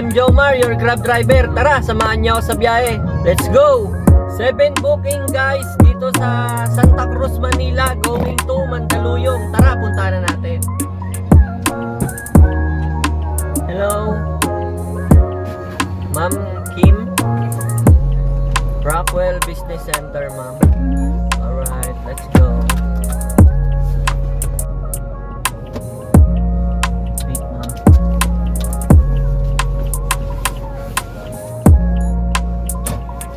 I'm Jomar, your Grab driver. Tara, samahan niyo ako sa biyahe. Let's go! 7 booking guys dito sa Santa Cruz, Manila, going to Mandaluyong. Tara, punta na natin. Hello? Ma'am Kim? Rockwell Business Center, ma'am. Alright, let's go. Wait, ma'am.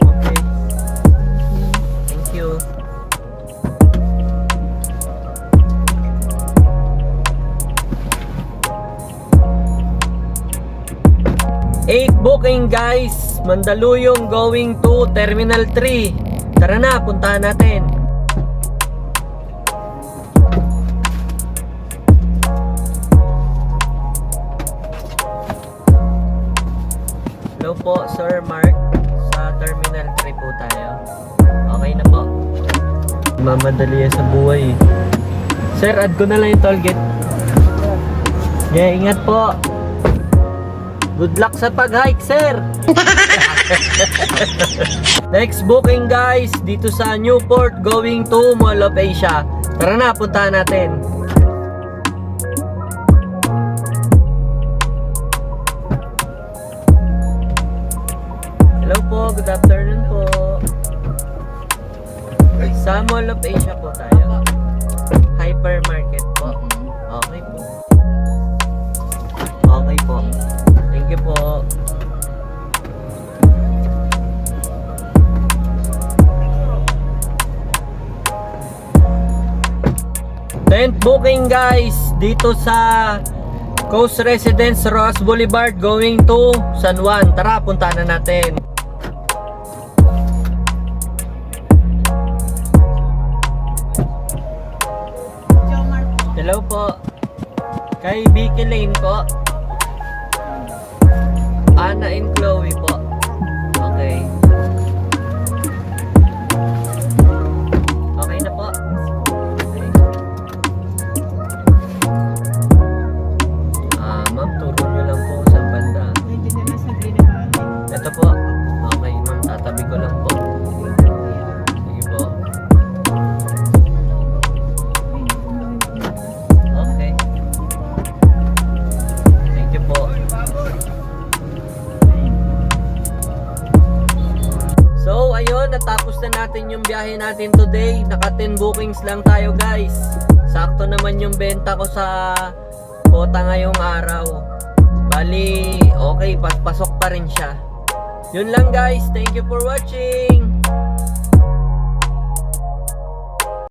Okay. Thank you. Eight booking guys, Mandaluyong going to Terminal 3. Tara na, puntahan natin. Hello po, Sir Mark. Sa Terminal 3 po tayo. Okay na po. Mamadali sa buhay. Sir, add ko na lang yung tollgate. Yeah, ingat po. Good luck sa pag-hike, sir! Next booking guys, dito sa Newport, going to Mall of Asia. Tara na, puntahan natin. Hello po, good afternoon po. Sa Mall of Asia po tayo. Hypermarket po. Okay po. Okay po. Thank you po. Tent booking guys dito sa Coast Residence Ross Boulevard going to San Juan. Tara, punta na natin. Hello po. Kay Vicky Lane po. Anna and Chloe po. Okay. Okay na po. Okay. Ma'am, turo nyo lang po sa banda. Ito po. Okay, ma'am, tatabi ko lang po. Sige po. Okay. Thank you po. So ayun, natapos na natin yung biyahe natin today. Naka 10 bookings lang tayo guys. Sakto naman yung benta ko sa kota ngayong araw. Bali, okay, pasok pa rin siya. Yun lang guys, thank you for watching.